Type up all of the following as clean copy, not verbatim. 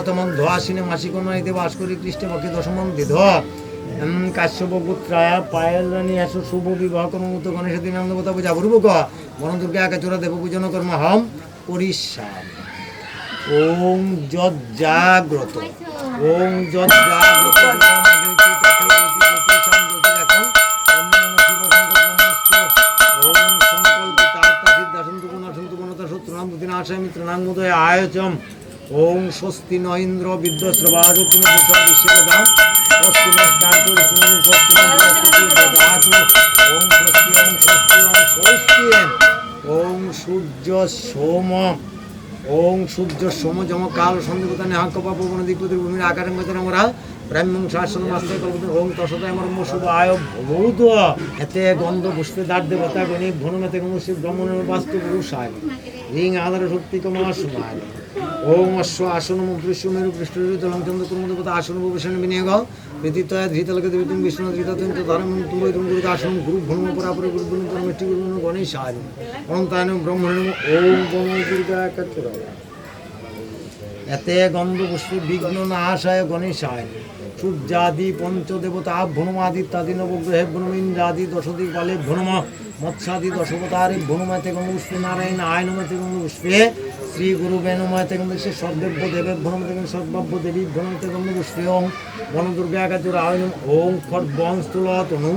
তমন ধোয়াসিনে মাসিক নয়তে বাস করি কৃষ্ণপক্ষে দশমন্তি ধ কাশ্যপ পুত্রায় পায়েল রানী এসো শুভ বিবাহ কর্মমূর্ত গণেশ দিন দেবতা পূজা পূর্বক বনদুর্গে একাচোরা দেব পূজন কর্ম হম করিষ্যাম। ওম যজ্জাগ্রত ওম যজ্জাগ্রত আয়োচম। ওম স্বস্তি ন ইন্দ্র বিদ্যস্রবাজতিম পুষা বিশ্বদাম স্বস্তি নস্তান্তু সুমনি স্বস্তি নস্তি দদাতু। ওম স্বস্তি ওম স্বস্তি ওম স্বস্তি। ওম সূর্য সোম ওম সূর্য সোম যম কাল সন্ধিপতা নেহাঙ্ক পাপবন দিকপতির ভূমির আকারের মধ্যে আমরা ব্রাহ্মণ শাসন মাস্তে কল্পতে ওম তসদায় মর্ম শুভ আয় ভূত এতে গন্ধ পুষ্পে দাঁত দেবতা গণি ভনুমেতে গণশিব ব্রহ্মণের বাস্তু পুরুষায় রিং আধার শক্তি কমা সুমায়। ওম অশ্ব আসন দৃশ্য মেরু পৃষ্ঠচন্দ্র কুর্মদেবতা আসন উপবেশন বিনিয়োগ প্রীতিতয়া ধৃতলকে দেবী বিষ্ণু ধৃতন্ত ধর্ম তুম গুরুত আসন গুরু ভনুম পরাপরে গুরু গুরু পরমেষ্টি গুরু গণেশায় অনন্তায়ন ব্রহ্মণ। ওম গণ দুর্গা কাচরা এতে গন্ধ পুষ্পে বিঘ্ন নাশায় গণেশায়। সূর্যাদি পঞ্চদেবতা ভনুমাদিত্যাদি নবগ্রহে ভনুমিন্দ্রাদি দশদিক বালে ভনুম মৎস্যাদি দশবতারে ভনুমাতে গন্ধপুষ্পে নারায়ণ আয়নমতে গন্ধপুষ্পে শ্রী গুরু বেনুমতে গন্ধপুষ্পে সর্বেভ্য দেবে ভনুমতে সর্বাভ্য দেবী ভনুমতে গন্ধপুষ্পে ওম বনদুর্গা কাচুর আয়ন ওম খড়বং স্থূলতনু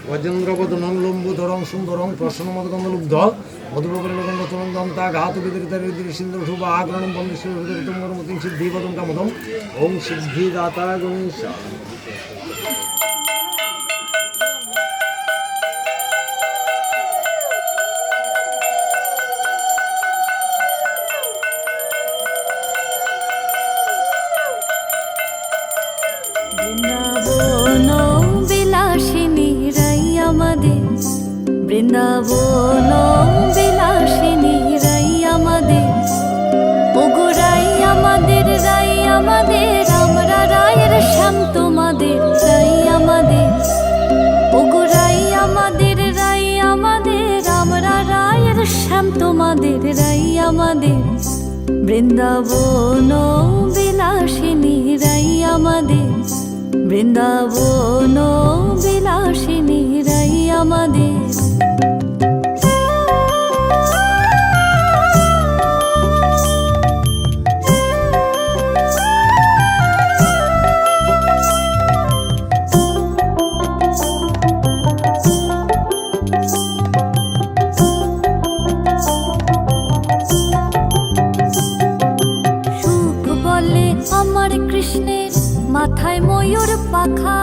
গজেন্দ্রবদনং লম্বুধরং সুন্দরং প্রসন্নমদগন্ধলুব্ধ মধুপ্রকরণগন্ধ দন্তা ঘাত বিদরিত সিন্ধু শুভ আগ্রহণ বন্দেশ্বরমতি সিদ্ধিপদং কামদম। ওম সিদ্ধিদাতা গণেশ। বৃন্দাবন বিলাসিনী রাই আমাদের ওগো রাই আমাদের রাই আমাদের আমরা রায়ের শ্যাম তোমাদের রাই আমাদের ওগো রাই আমাদের রাই আমাদের আমরা রায়ের শ্যাম তোমাদের রাই আমাদের বৃন্দাবন বিলাসিনী রাই আমাদের বৃন্দাবন বিলাসিনী রাই আমাদের। আমার কৃষ্ণের মাথায় ময়ূর পাখা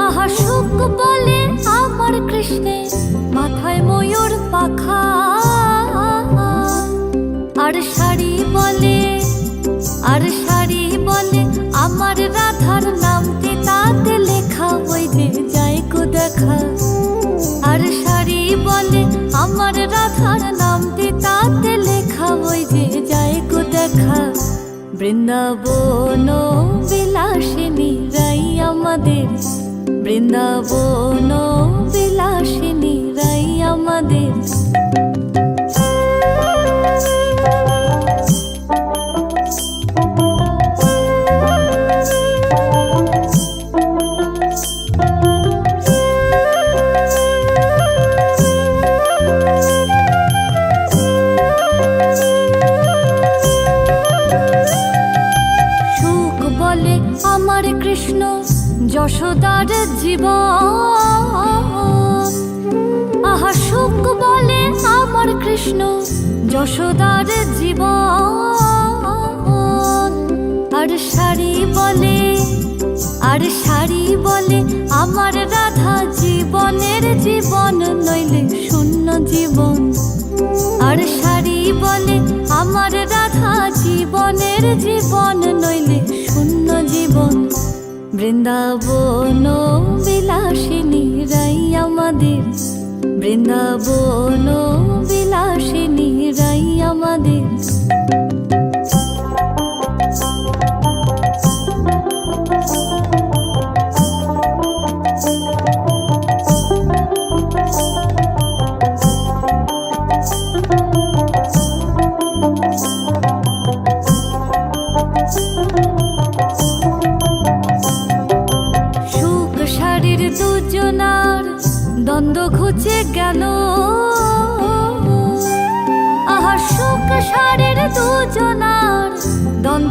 আহা সুখ বলে আমার কৃষ্ণের মাথায় ময়ূর পাখা আর শাড়ি বলে আমার রাধার নামটি তাতে লেখা ওই যে যাই কো দেখা আর শাড়ি বলে আমার রাধার নামটি তাতে লেখা ওই যে যাই কো দেখা বৃন্দাবন বিলাসিনী রাই আমাদের বৃন্দাবন বিলাসিনী রাই আমাদের। আমার কৃষ্ণ যশোদার জীবন আহা সুখ বলে আমার কৃষ্ণ যশোদার জীবন আর শাড়ি বলে আমার রাধা জীবনের জীবন নইলে শূন্য জীবন আর শাড়ি বলে আমার রাধা জীবনের জীবন নইলে শূন্য জীবন বৃন্দাবন বিলাসিনী রাই আমাদের বৃন্দাবন বিলাসিনী রাই আমাদের।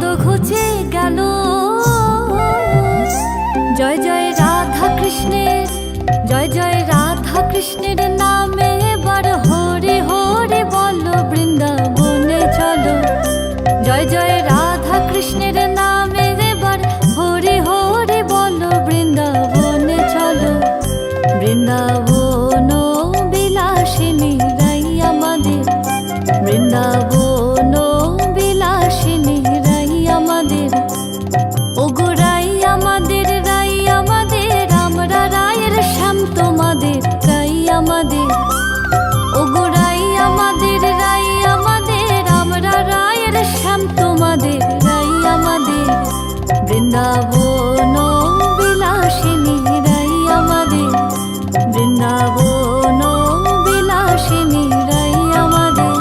আনন্দ ঘুচে গেল। জয় জয় রাধা কৃষ্ণের, জয় জয় রাধা কৃষ্ণের নামে এবার হরে হরে বলো, বৃন্দাবনে চলো। জয় জয় রাধা কৃষ্ণের নামে এবার হরে হরে বলো, বৃন্দাবনে চলো। বৃন্দাবন বিলাসিনী রাই আমাদের, বৃন্দাবন বিলাসিনী রাই আমাদের। ওগো রাই আমাদের, রাই আমাদের, আমরা রায়ের শ্যাম তোমাদের, রাই আমাদের। ওগো রাই আমাদের, রাই আমাদের, আমরা রায়ের শ্যাম তোমাদের, রাই আমাদের। বৃন্দাবন বিলাসিনী রাই আমাদের, বৃন্দাবন বিলাসিনী রাই আমাদের।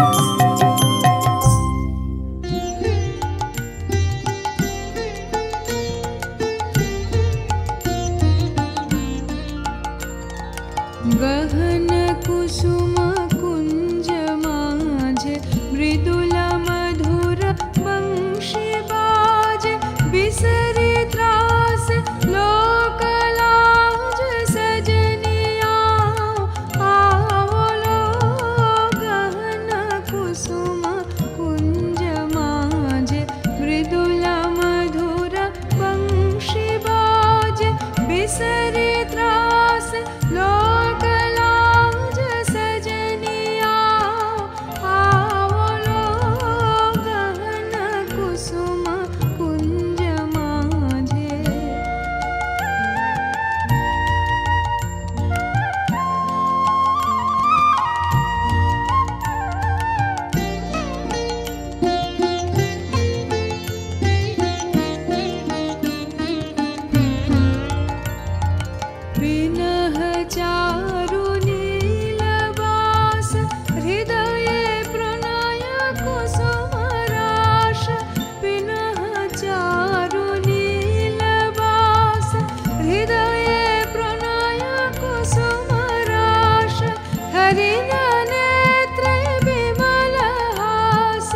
गहन कुसुम कुंज माझ, मृदुल मधुर वंशी बाज। बिसरी त्रास लोक लाज, सजनिया आओ लो। गहन कुसुम कुंज माझ, मृदुल मधुर वंशी बाज। बिसरी त्रास लोक लाज, सजनिया आओ लो। गहन कुसुम कुंज माझे। विनह चारु नीलवास, हृदये प्रणय कुसुम राश। विनह चारु नीलवास, हृदये प्रणय कुसुम राश। हरिण नेत्रे विमल हास,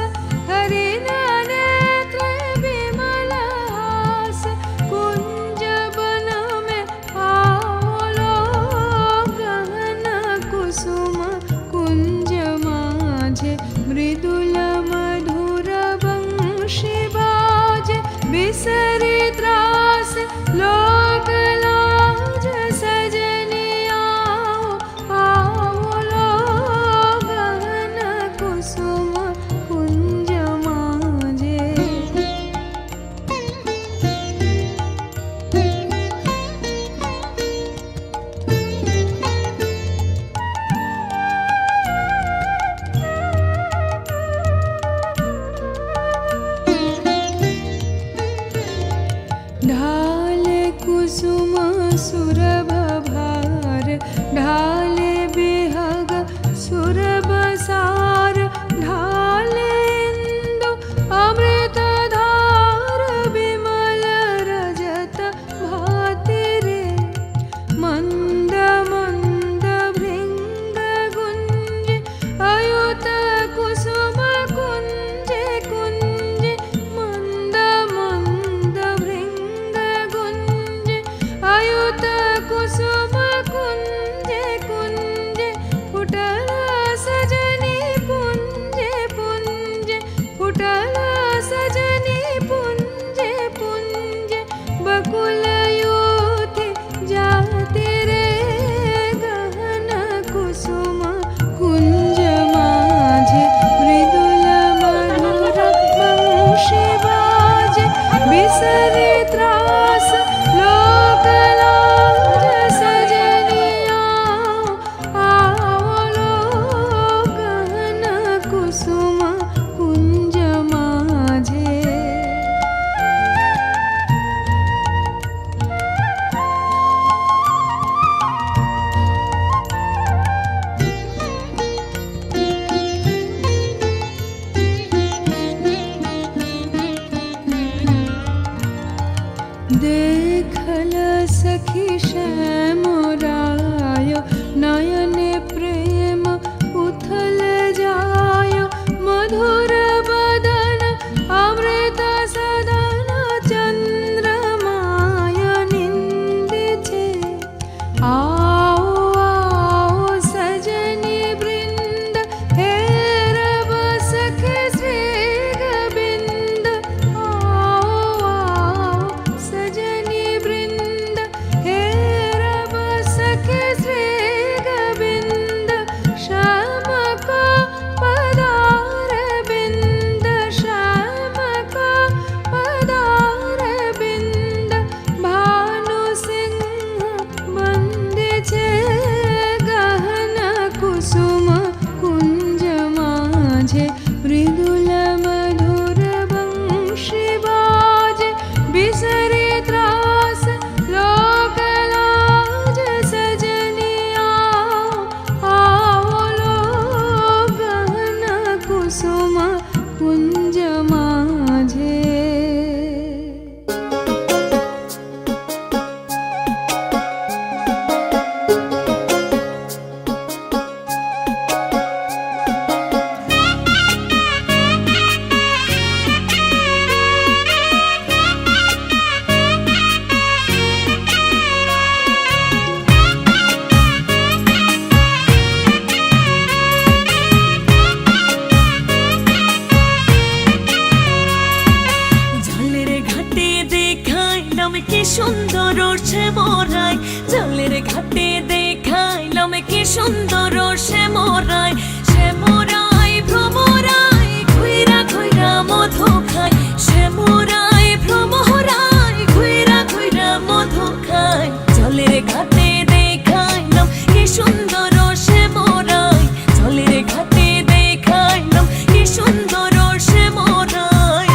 हरिण नेत्रे विमल हास। कुंज वन में आओ लो। गहन कुसुम कुंज माझे, मृदुल मधुर वंशी बाज। बिसरी त्रास लोक लाज, सजनिया आओ लो। गहन कुसुम कुंज माझे। ढाले कुसुम सुरभ भार, ढाले बिहग सुरभ सार। ढाले इंदु अमृत धार, विमल रजत भाति रे। मंद मंद भृंग गुंज, अयुत कुसुम कुंज कुंज। मंद मंद भृंग गुंज, अयुत कुसुम कुंज कुंज। फुटल सजनी पुंज पुंज, फुटल सजनी पुंज पुंज। बकुल युति जाति रे। गहन कुसुम कुंज माझे, मृदुल मधुर वंशी बाज। बिसरी त्रास लोक लाज, सजनिया आओ लो। गहन कुसुम कुंज माझे। देखल सखी श्याम राय, नयन प्रेम उथल जाय। मधुर बदन अमृत सा দেখাইলাম কি সুন্দর শ্যামরায়, জলের ঘাটে দেখাইলাম কি সুন্দর শ্যামরায়। শ্যামরায় ভ্রমরায় ঘুইরা ঘুইরা মধু খায়, শ্যামরায় ভ্রমরায় ঘুইরা ঘুইরা মধু খায়। জলের ঘাটে দেখাইলাম কি সুন্দর শ্যামরায়, জলের ঘাটে দেখাইলাম কি সুন্দর শ্যামরায়।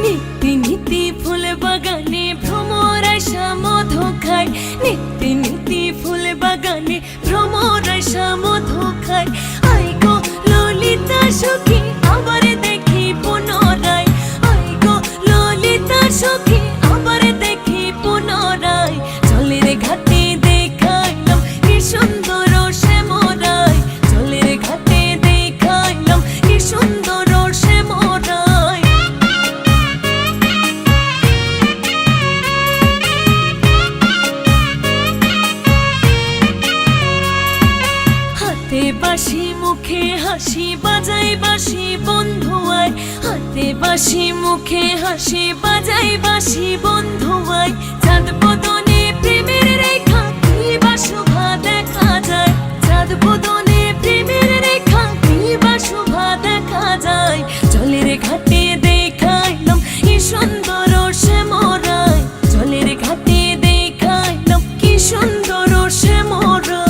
নিত্যি নিত্যি ফুল বাগানে ভ্রমরায় মধু খায়, নিত্যি নিত্যি ফুল বাগানে ভ্রমরায় মধু খায়। আই গো ললিতা সখী আবার দেখি পুনরায়, আই গো ললিতা সখী আবার দেখি পুনরায়। জলের ঘাটে দেখাইলাম কি সুন্দর শ্যামরায়, জলের ঘাটে দেখাইলাম কি সুন্দর শ্যামরায়। হাতে বাঁশি মুখে হাসি বাজাই বাঁশি বন্ধু আয়, হাতে বাঁশি মুখে হাসি বাজাই বাঁশি বন্ধু আয়। চাঁদ বদনে প্রেমের রেখা কি বা শোভা দেখা যায়, চাঁদ বদনে প্রেমের রেখা কি বা শোভা দেখা যায়। জলের ঘাটে দেখাইলাম কি সুন্দর শ্যামরায়, জলের ঘাটে দেখাইলাম কি সুন্দর শ্যামরায়।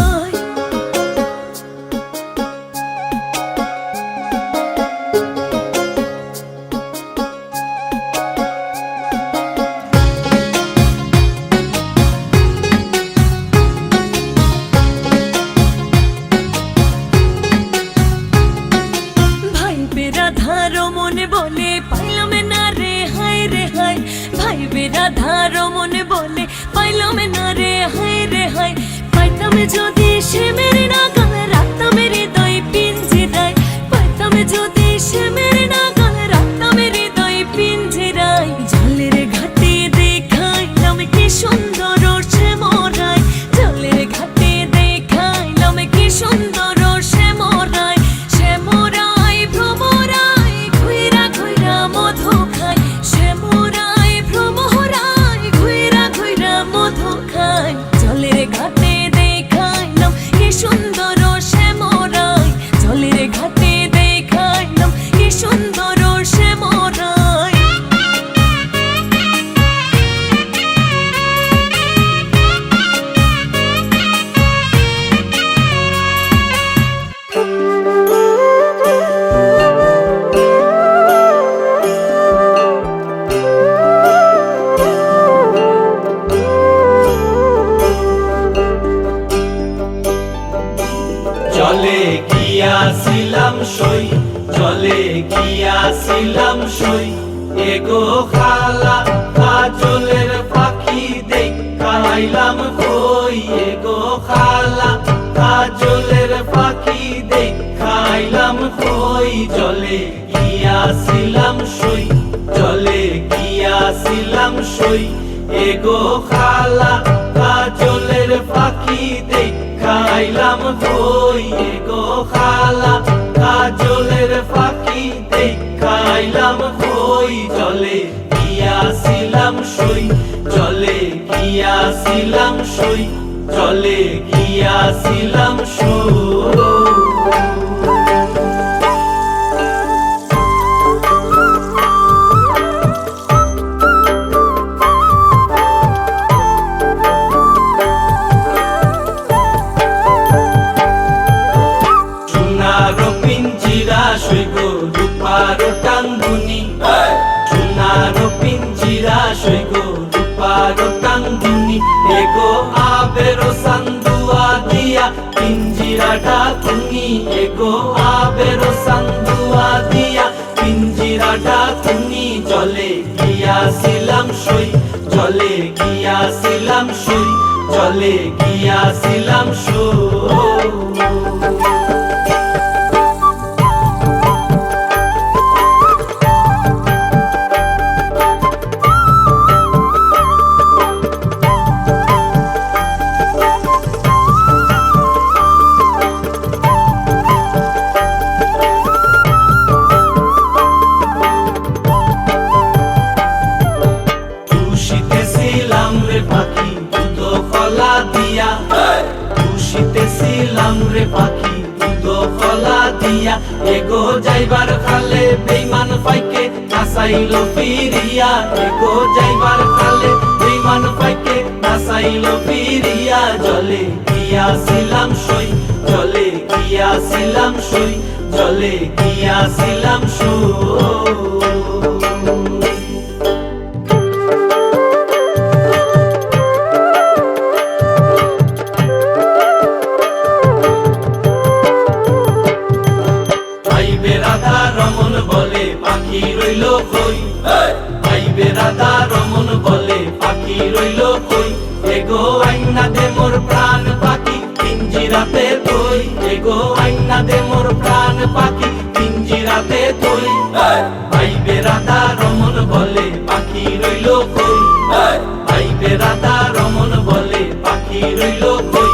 ভাইবে রাধা রমন বলে পাইলাম না রে হায় রে হায়, ভাইবে রাধা রমন বলে পাইলাম না রে হায় রে হায়। পাইতাম যদি শ্যামের নাগাল রাখতাম হৃদয় পিঞ্জিরায়, পাইতাম যদি শ্যামের নাগাল রাখতাম হৃদয় পিঞ্জিরায়। জলের ঘাটে দেখাইলাম কি সুন্দর শ্যামরায়, জলের ঘাটে দেখাইলাম কি সুন্দর শ্যামরায়। শ্যামরায় ভ্রমরায় ঘুইরা ঘুইরা মধু খায়, শ্যামরায় ভ্রমরায় ঘুইরা ঘুইরা মধু খায়। জলের ঘাটে দেখাইলাম কি সুন্দর শ্যামরায়, জলের ঘাটে দেখাইলাম কি সুন্দর শ্যামরায়। জলে গিয়াছিলাম সই, জলে গিয়াছিলাম সই, এগো খালা কাজলের পাখি দেখাইলাম কই, এগো খালা কাজলের পাখি দেখাইলাম কই। জলে গিয়াছিলাম সই, জলে গিয়াছিলাম সই, এগো খালা কাজলের পাখি দেখাইলাম কই, এগো খালা কাজলের পাখি দেখাইলাম কই। জলে গিয়াছিলাম সই, জলে গিয়াছিলাম সই, জলে গিয়াছিলাম সই। সোনার পিঞ্জিরা সইগো রূপার টাঙ্গুনি, সোনার পিঞ্জিরা সইগো রূপার টাঙ্গুনি। এগো আবের সান্দুয়া দিয়া পিঞ্জিরাটা তুমি, এগো আবের সান্দুয়া দিয়া পিঞ্জিরাটা তুমি। জলে গিয়াছিলাম সই, জলে গিয়াছিলাম সই, জলে গিয়াছিলাম সই। খুশিতেছিলাম রে পাখি দুধ কলা দিয়া, খুশিতেছিলাম রে পাখি দুধ কলা দিয়া, এগো যাইবার খালে বেইমান পাইকে নাসাইল ফিরিয়া, এগো যাইবার খালে বেইমান পাইকে নাসাইল ফিরিয়া, জলে গিয়াছিলাম সই, জলে গিয়াছিলাম সই, জলে গিয়াছিলাম সই। রমন বলে পাখি রইল কই, আইবে রাধা রমন বলে পাখি রইল কই, এগো আইনা দে মোর প্রাণ পাখি পিঞ্জিরাতে তুই, এগো আইনা দে মোর প্রাণ পাখি পিঞ্জিরাতে তুই, আইবে রাধা রমন বলে পাখি রইল কই, আইবে রাধা রমন বলে পাখি রইল কই,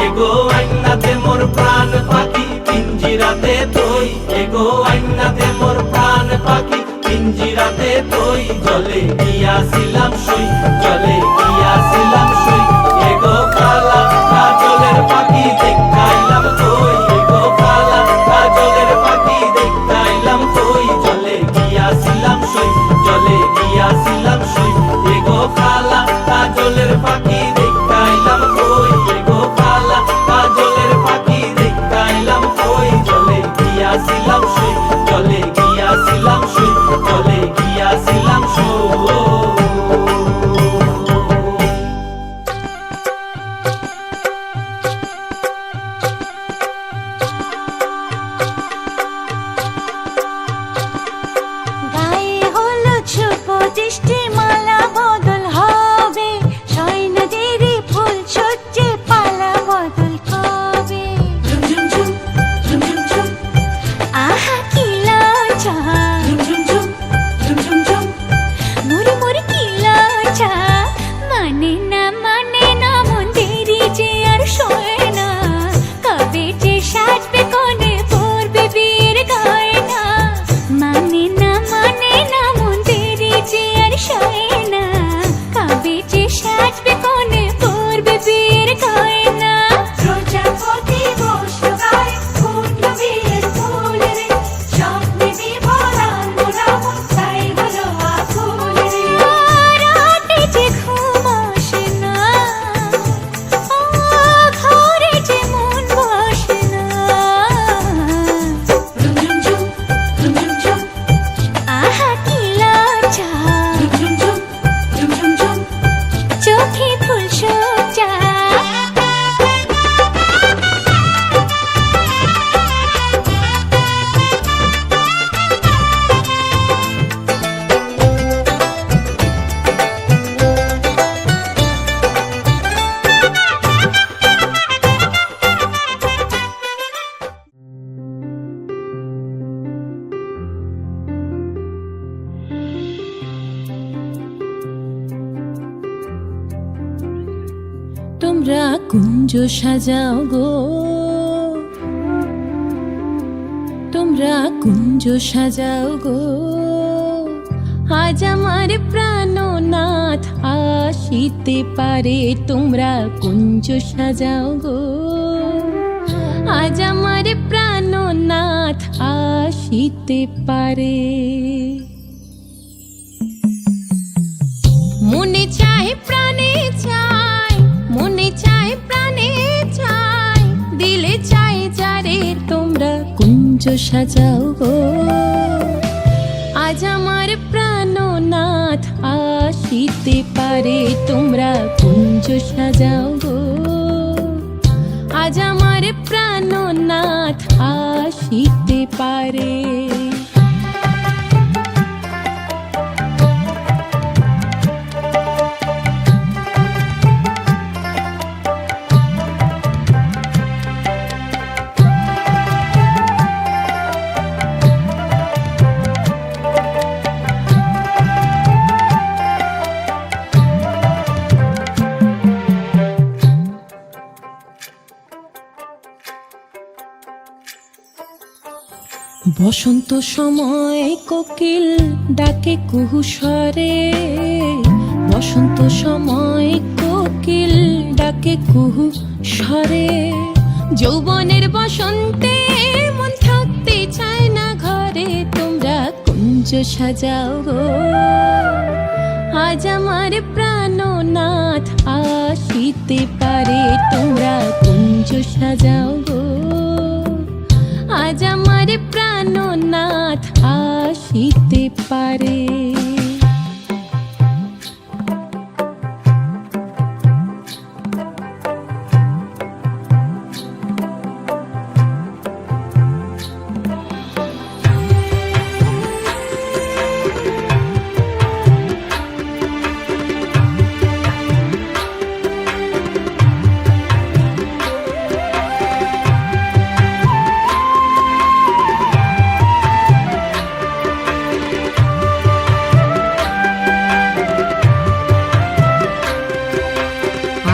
এগো আইনা দে মোর প্রাণ পাখি পিঞ্জিরাতে তুই, এগো আইনা দে মোর প্রাণ পাখি পিঞ্জিরাতে তুই, জলে গিয়াছিলাম সই, জলে গিয়াছিলাম সই, এগো কালা কাজলের পাখি দেখাইলাম কই, এগো কালা কাজলের পাখি দেখাইলাম কই, জলে গিয়াছিলাম সই, জলে গিয়াছিলাম সই, এগো কালা কাজলের পাখি দেখাইলাম কই, এগো কালা কাজলের পাখি দেখাইলাম কই, জলে গিয়াছিলাম সই, জলে গিয়াছিলাম সই, জলে গিয়াছিলাম সই। গায়ে হলুদ শুভ দৃষ্টি মালা বদল হবে, সৈন্যদেরই ফুল সজ্জে পালা বদল কবে। আহা কি লজ্জা, মুড়ি মুড়ি কি লজ্জা, মানে না মন্দিরি যে আর শোয় না, কবে যে সাজবে কোণে পড়বে বিয়ের গয়না, মানে না মন্দিরি যে আর শোয় না, কবে যে সাজবে কোণে পড়বে বিয়ের গয়না। প্রজাপতি বসল গায়ে ফুটল বিয়ের ফুল রে, স্বপ্নে বিভোরানো রাবণ তাই হলো আকুল রে। রাতে যে ঘুম আসে না, ঘরে যে মন বসে না, আহা কি লজ্জা, চোখে ফুল সজ্জা। তোমরা কুঞ্জ সাজাও গো, তোমরা কুঞ্জ সাজাও গো, আজ আমার প্রাণনাথ আসিতে পারে, তোমরা কুঞ্জ সাজাও গো, আজ আমার প্রাণনাথ আসিতে পারে। মনে চায় প্রাণে চায়, মনে চায় প্রাণে চায়, দিলে চায় যারে, তোমরা কুঞ্জ সাজাও গো, আজ আমার প্রাণনাথ আসিতে পারে, তোমরা কুঞ্জ সাজাও গো, আজ আমার প্রাণনাথ আসিতে পারে। বসন্ত সময় কোকিল ডাকে কুহু স্বরে, বসন্ত সময় কোকিল ডাকে কুহু স্বরে। যৌবনের বসন্তে মন থাকতে চায় না ঘরে, তোমরা কুঞ্জ সাজাও গো। আজ আমার প্রাণনাথ আসিতে পারে, তোমরা কুঞ্জ সাজাও গো। আজ আমার প্রাণনাথ আসিতে পারে।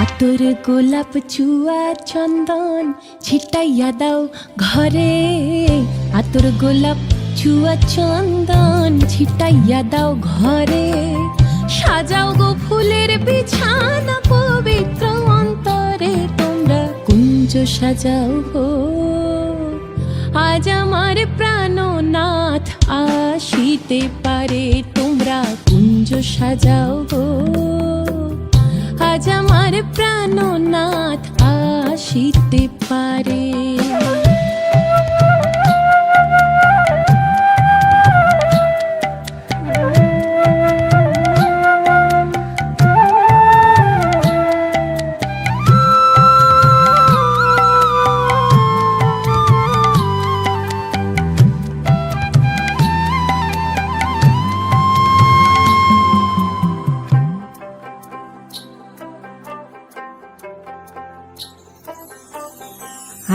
আতর গোলাপ চুয়া চন্দন ছিটাইয়া দাও ঘরে, আতর গোলাপ চুয়া চন্দন ছিটাইয়া দাও ঘরে। সাজাও গো ফুলের বিছানা পবিত্র অন্তরে, তোমরা কুঞ্জ সাজাও গো। আজ আমার প্রাণনাথ আসিতে পারে, তোমরা কুঞ্জ সাজাও গো। আজ আমার প্রাণনাথ আসিতে পারে।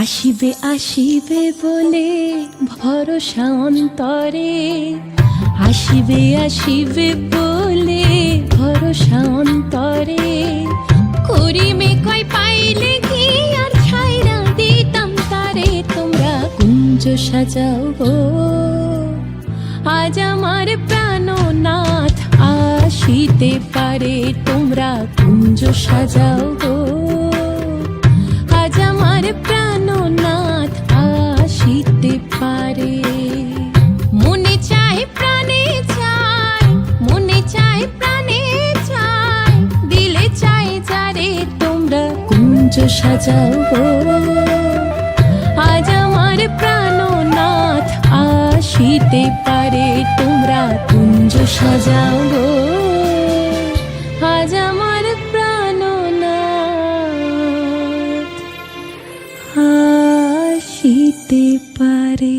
আসিবে আসিবে বলে ভরসা অন্তরে, আসিবে আসিবে বলে ভরসা অন্তরে। করিমে কয় পাইলে কি আর ছাইরা দিতাম তারে, তোমরা কুঞ্জ সাজাও গো। আজ আমার প্রাণনাথ আসিতে পারে, তোমরা কুঞ্জ সাজাও গো। আজ আমার প্রাণনাথ আসিতে পারে। মনে চায় প্রাণে চায়, মনে চায় প্রাণে চায়, দিলে চায় যারে, তোমরা কুঞ্জ সাজাও গো। আজ আমার প্রাণনাথ আসিতে পারে, তোমরা কুঞ্জ সাজাও গো। আজ আমার প্রাণনাথ আসিতে পারে।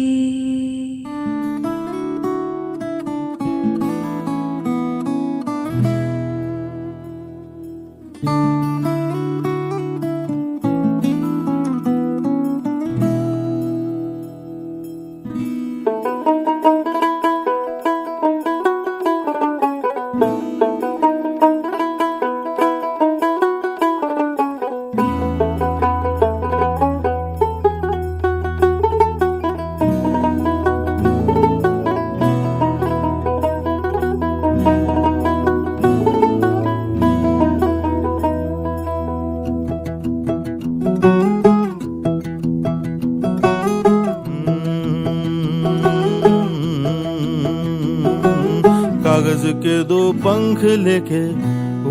कागज के दो पंख लेके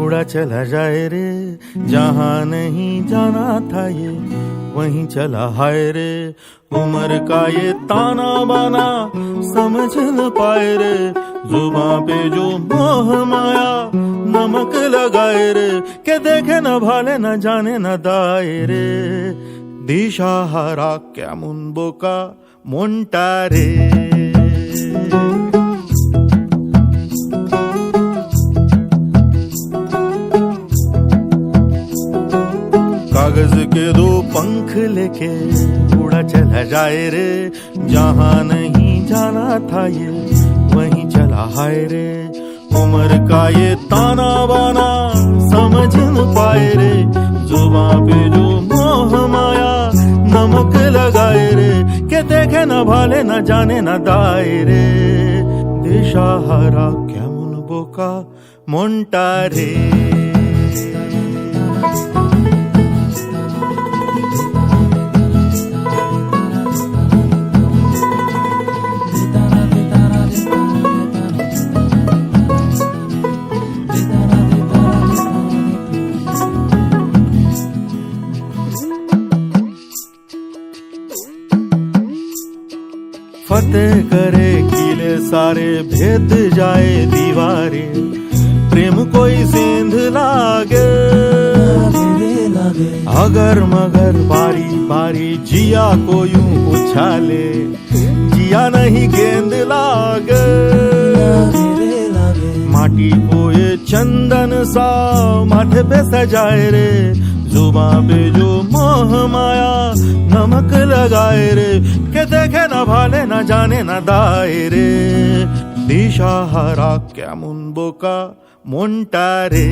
उड़ा चला जाए रे, जहाँ नहीं जाना था ये वहीं चला हाय रे। उम्र का ये ताना बाना समझ न पाए रे, जुबां पे जो मोह माया नमक लगाए रे। के देखे न भाले न जाने न दाए रे, दिशा हारा केमन बोका मोन्टा रे। कागज के दो पंख लेके उड़ा चला जाए रे, जहाँ नहीं जाना था ये वहीं चला हाय रे। उम्र का ये ताना बाना समझ न पाए रे, जुबां पे जो मोह माया नमक लगाए रे। के দেখে না ভালে না জানে না দায় রে, দিশাহারা কেমন বোকা মনটা রে। फतेह करे किले सारे, भेद जाए दीवारे, प्रेम कोई सेंध लागे, अगर मगर बारी बारी जिया को यूं उछाले, जिया नहीं गेंद लागे, माटी को ये चंदन सा माथे पे सजाए रे, जुबां पे जो मोह माया नमक लगाए रे, के देखे ना भाले ना जाने ना दाए रे, दिशाहारा केमन बोका মনটা রে।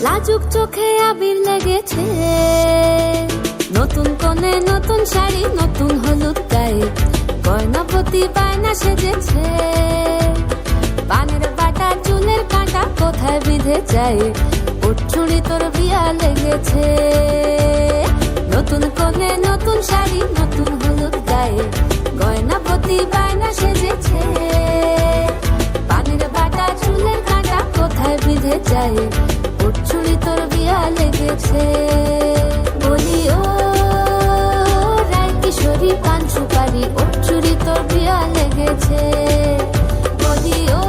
লাজুক চোখে আবির লেগেছে, নতুন কোণে নতুন শাড়ি নতুন হলুদ গায়ে, গয়না প্রতি বায়না সেজেছে, পানের বাটা চুলে বিঁধে যায়, ওর চুড়ি তোর বিয়া লেগেছে। নতুন কোণে নতুন শাড়ি, নতুন হলুদ গায়ে, গয়না প্রতি বায়না সেজেছে। পানির বাটা চুলের কাঁটা কোথায় বিঁধে যায়, ওর চুড়ি তোর বিয়া লেগেছে। বলি ও রায় কিশোরী পান সুপারি, ওর চুড়ি তোর বিয়া লেগেছে। বলি ও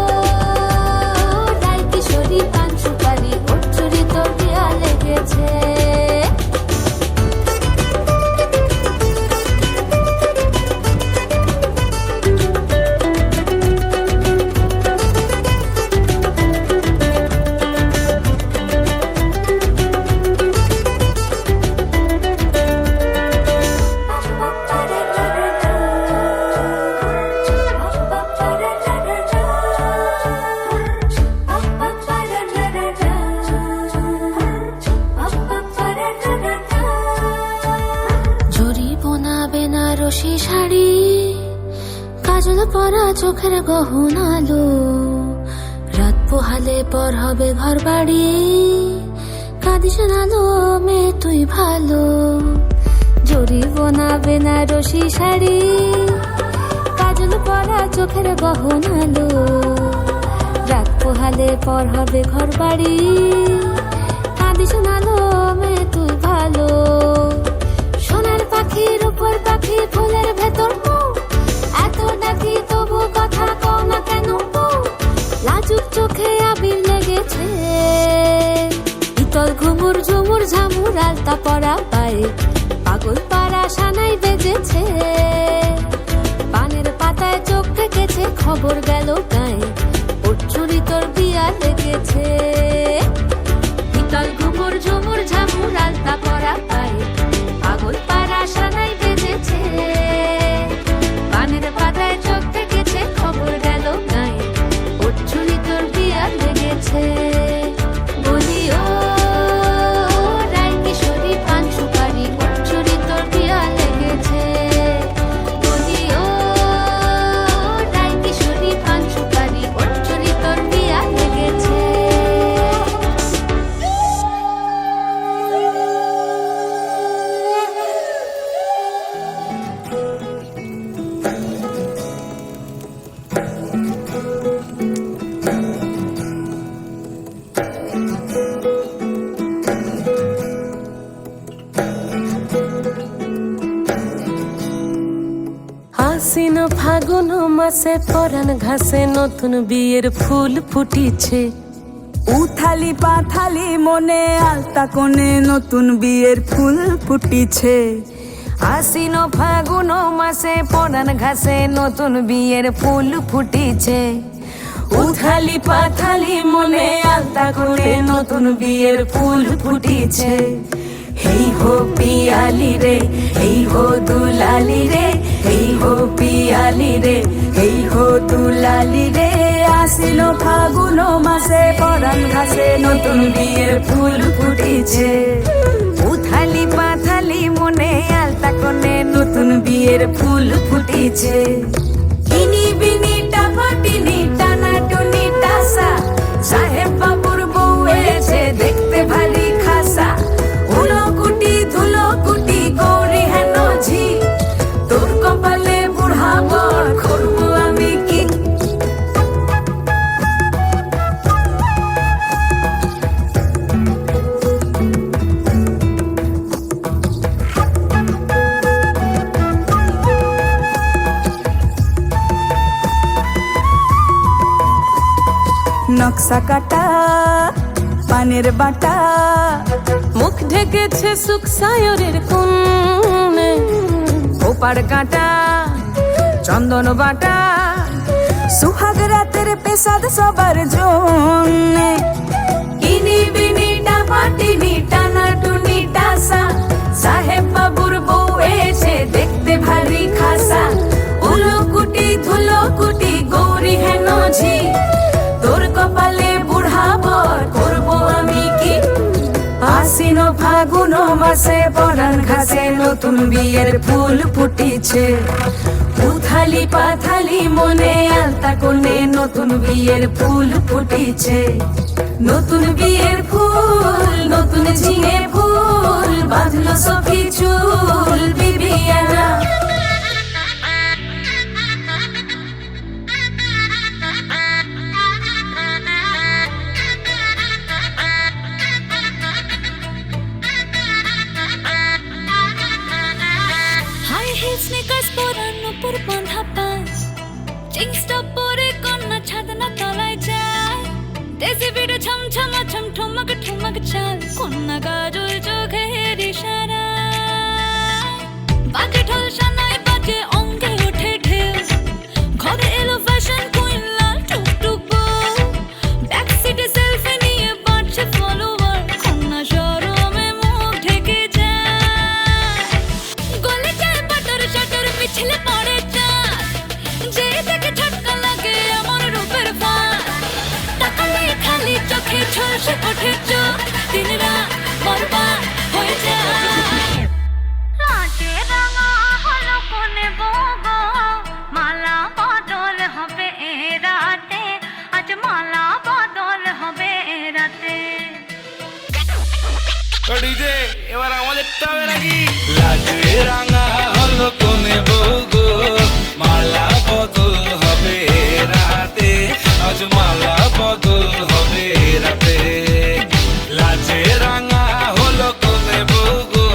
রায় কিশোরী পান সুপারি, ওর চুড়ি তোর বিয়া লেগেছে। বেনারসি শাড়ি, কাজল পরা চোখের গহনা আলো, রাত পোহালে পর হবে ঘর বাড়ি, কাঁদিস না লো মেয়ে তুই ভালো। জরি বোনা বেনারসি শাড়ি, কাজল পরা চোখের গহনা আলো, রাত পোহালে পর হবে ঘর বাড়ি, কাঁদিস না লো মেয়ে তুই ভালো। সোনার পাখির উপর পাখি, ফুলের ভেতর মৌ, এত ডাকি তবু কথা কও না কেন বউ? লাজুক চোখে আবির লেগেছে, ইতল ঘুমুর ঝুমুর ঝামুর আলতা পরা পায়ে, পাগল পাড়া সানাই বেজেছে। পানের পাতায় চোখ রেখেছে, খবর গেল গায়ে, ওর চুরি তোর বিয়া লেগেছে। ইতল ঘুমুর ঝুমুর ঝামুর আলতা পরা পায়ে, পাগল পাড়া সানাই বেজেছে। পানের পাতায় চোখ রেখেছে, খবর গেল গায়ে, ওর চুরি তোর বিয়া লেগেছে। বলি ও রায় কিশোরী পান সুপারি, ওর চুরি তোর বিয়া লেগেছে। বলি ও রায় কিশোরী পান সুপারি, ওর চুরি তোর বিয়া লেগেছে। আশ্বিন ফাগুন মাসে পরাণ ঘাসে নতুন বিয়ের ফুল ফুটিছে। উথালি পাথালি মনে আলতা কোণে নতুন বিয়ের ফুল ফুটিছে। আশ্বিন ফাগুন মাসে পরাণ ঘাসে নতুন বিয়ের ফুল ফুটিছে। উথালি পাথালি মনে আলতা কোণে নতুন বিয়ের ফুল ফুটিছে। হেই হো পিয়ালি রে, হেই হো দুলালি রে, হেই হো পিয়ালি রে, হেই হো দুলালি রে। আসিল ফাগুন মাসে পরাণ ঘাসে নতুন বিয়ের ফুল ফুটিছে। উথালি পাথালি মনে আলতা কোণে নতুন বিয়ের ফুল ফুটিছে। ইনি বিনি টাপাটিনি টানা টুনি টাসা, সাহেব বাবুর বউ এসে দেখতে ভারী খাসা। উলো কুটি ধুলো কুটি গৌরী হেন ঝি, তোর কপালে বুড়া বর করবো আমি কি? নকশা কাটা পানের বাটা, মুখ ঢেকেছে সুখ সায়রের কোণে। ওপার কাটা চন্দন বাটা, সুহাগ রাতের পেশাদ সবার জন্যে। ইনি বিনি টাপাটিনি টানা টুনি টাসা, সাহেব বাবুর বউ এসে দেখতে ভারী খাসা। উলো কুটি ধুলো কুটি গৌরী হেন ঝি, তোর কপালে বুড়া বর করবো আমি কি? আশ্বিন ফাগুন মাসে পরাণ ঘাসে নতুন নতুন বিয়ের ফুল ফুটিছে, উথালি পাথালি মনে আলতা কোণে নতুন বিয়ের ফুল ফুটিছে। নতুন বিয়ের ফুল, নতুন ঝিঙে ফুল, বাঁধলো সখী চুল বিবিয়ানা। হাই হিল স্নিকার্স পরানো পর বাঁধা পাঁচ, জিন্সটা পরে কন্যা ছাদনা তলায় যায়, দেশি বিড়ে ছমছমা ছমঠমক ঠমক চাল, কন্যা গাজল চোখের ইশারা, বাজে ঢোল সানাই বাজে অঙ্গে ওঠে ঢেউ, ঘরে এলো ফ্যাশন কুইন লাল টুকটুক বউ, ব্যাক সিটে সেলফি নিয়ে বাড়ছে ফলোয়ার, কন্যা শরমে মুখ ঢেকে যায়, গলে যায় বাটার শাটার পিছলে পড়ে চাঁদ, যে দেখে ঝটকা লাগে আমার রূপের ফাঁদ, তাকালে খালি চোখে ঝলসে ওঠে চোখ, দিন রাত বরবাদ হয়ে যায়। লাজে রাঙা হলো কোনে বগো, মালা বদল হবে এ রাতে, আজ মালা বদল হবে এ রাতে। ডিজে এবার আমাদের টাবে নাকি লাজে রাঙা হলো কোনে বউগো, মালা বদল হবে রাতে, আজ মালা বদল হবে রাতে। লাজে রাঙা হলো কোনে বউগো,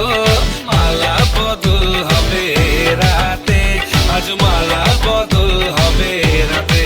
মালা বদল হবে রাতে, আজ মালা বদল হবে রাতে।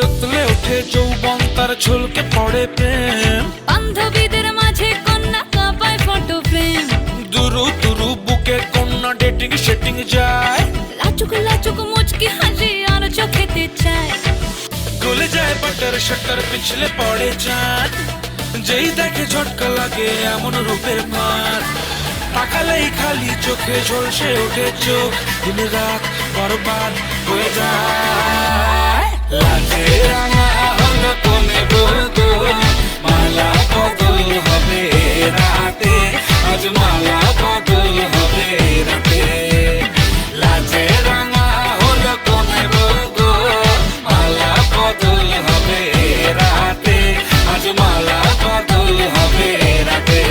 উতলে ওঠে যৌবন তার ঝলকে পড়ে প্রেম, বান্ধবীদের মাঝে কন্যা কাঁপায় ফটো ফ্রেম, দুরু দুরু বুকে কন্যা ডেটিং সেটিং যায়, লাচুক লাচুক মুচকি হাসি আর চোখেতে চায়, গলে যায় বাটার শাটার পিছলে পড়ে চাঁদ, যেই দেখে ঝটকা লাগে এমন রূপের মার, তাকালেই খালি চোখে ঝলসে ওঠে চোখ, দিন রাত বরবাদ হয়ে যায়। লাজে রাঙা হলো কোনে বউগো, মালা বদল হবে রাতে, আজ মালা বদল হবে রাতে। লাজে রাঙা হলো কোনে বউগো, মালা বদল হবে রাতে, আজ মালা বদল হবে রাতে।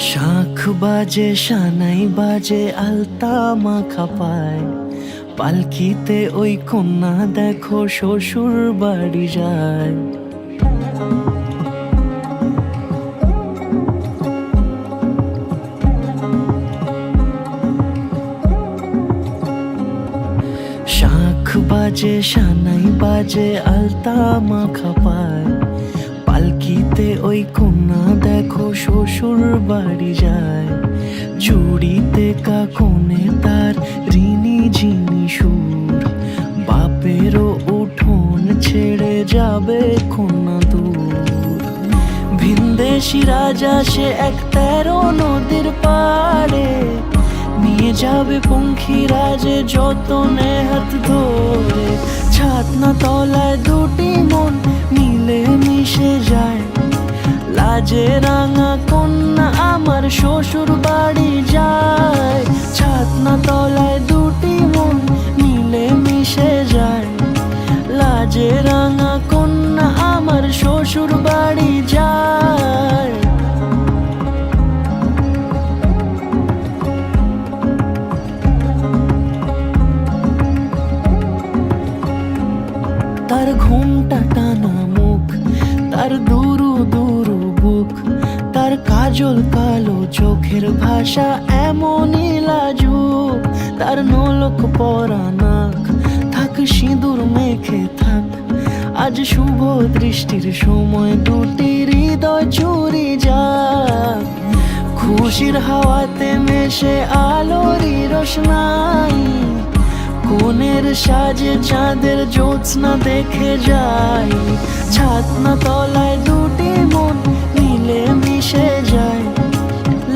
শাঁখ বাজে সানাই বাজে আলতা মাখা পায়, পালকিতে ওই কন্যা দেখো শ্বশুর বাড়ি যায়। শাঁখ বাজে সানাই বাজে আলতা মাখা পায়, পালকিতে ওই কন্যা দেখো শ্বশুর বাড়ি যায়। চুড়িতে কাকনে তার ঋণী ঝিনি সুর, বাপেরও উঠোন ছেড়ে যাবে কন্যা দূর। ভিনদেশি রাজা সে এক 13 নদীর পাড়ে, নিয়ে যাবে পঙ্খী রাজে যতনে হাত ধরে। ছাতনা তলায় দুটি মন মিলে মিশে যায়, লাজে রাঙা কন্যা আমার শ্বশুর বাড়ি যায়। ছাতনা তলায় দুটি মন মিলে মিশে যায়, লাজে রাঙা কন্যা আমার শ্বশুর বাড়ি যায়। তার ঘুম কাজল কালো চোখের ভাষা এমনই লাজুক, তার নোলক পরা নাক থাক সিঁদুর মেখে থাক। আজ শুভ দৃষ্টির সময় দুটি হৃদয় চুরি যাক, খুশির হাওয়াতে মেশে আলোরই রোশনাই। কোণের সাজে চাঁদের জ্যোৎস্না দেখে যাই, ছাতনা তলায় দুটি মন মিলে মিশে যায়।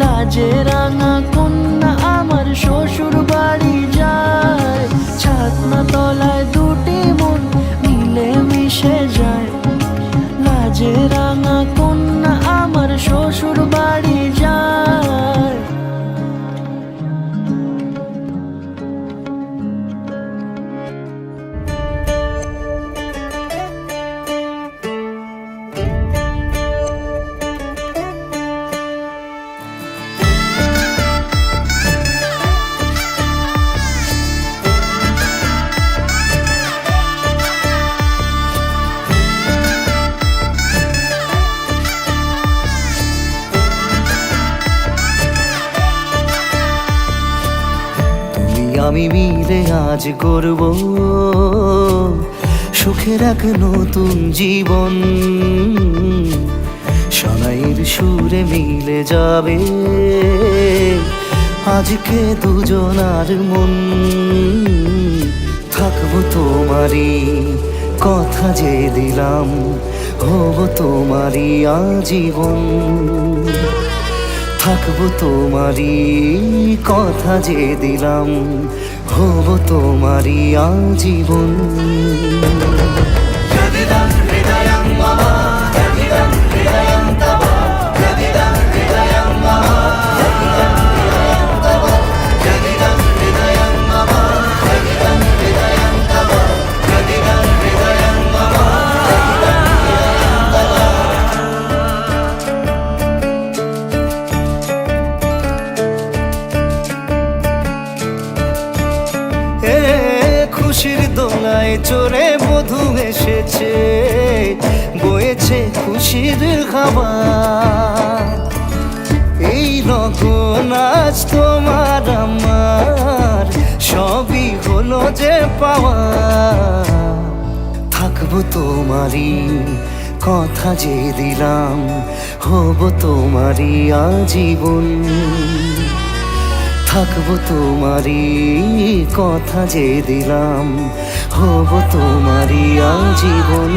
লাজে রাঙা কন্যা আমার শ্বশুর বাড়ি যায়, ছাতনা তলায় দুটি মন মিলে মিশে যায়। লাজে রাঙা কন্যা আমার শ্বশুর বাড়ি যায়। আমি মিলে আজ করব সুখের এক নতুন জীবন, শোনাইয়ের সুরে মিলে যাবে আজকে দুজনার মন। থাকবো তোমারই কথা যে দিলাম, হব তোমারই আজীবন। থাকবো তোমারই কথা যে দিলাম, হব তোমারই আজীবন। খুশির দোলায় চড়ে বধূ এসেছে, বয়েছে খুশির খাবার। এই রকম আজ তোমার আমার সবই হলো যে পাওয়া। থাকবো তোমারই কথা যে দিলাম, হব তোমারই আজীবন। থাকবো তোমারই কথা যে দিলাম, হব তোমারই আজীবন।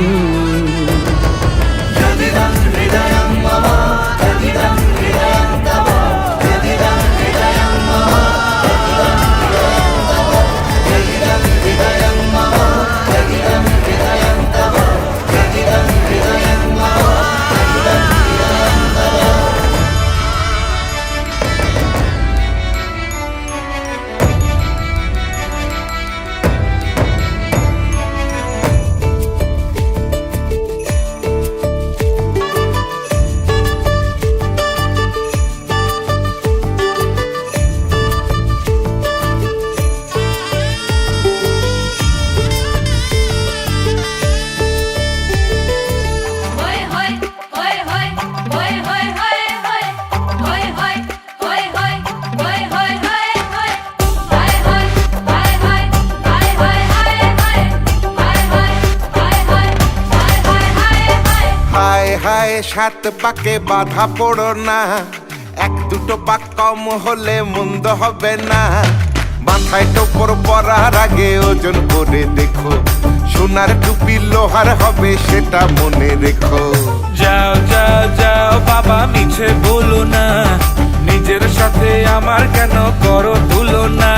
সাত পাকে বাধা পড়ো না, এক দুটো পাক কম হলে মন্দ হবে না। মাথায় টোপর পরার আগে ওজন করে দেখো, সোনার টুপি লোহার হবে সেটা মনে রেখো। যাও যাও যাও বাবা মিছে বলো না, নিজের সাথে আমার কেন করো তুলনা।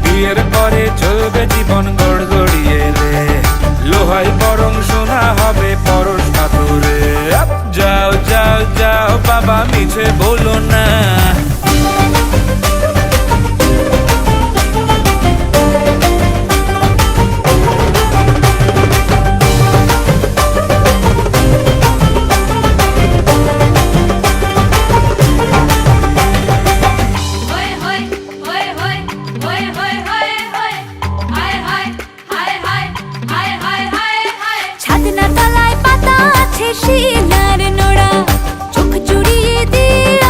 বিয়ের পরে চলবে জীবন গড়গড়িয়ে রে, লোহাই বরং সোনা হবে পরশ পাথরে। যাও যাও যাও বাবা মিছে বলো না। ছাদনা তলায় পাতা আছে শিলার নোড়া, চোখ জুড়িয়ে দিয়ে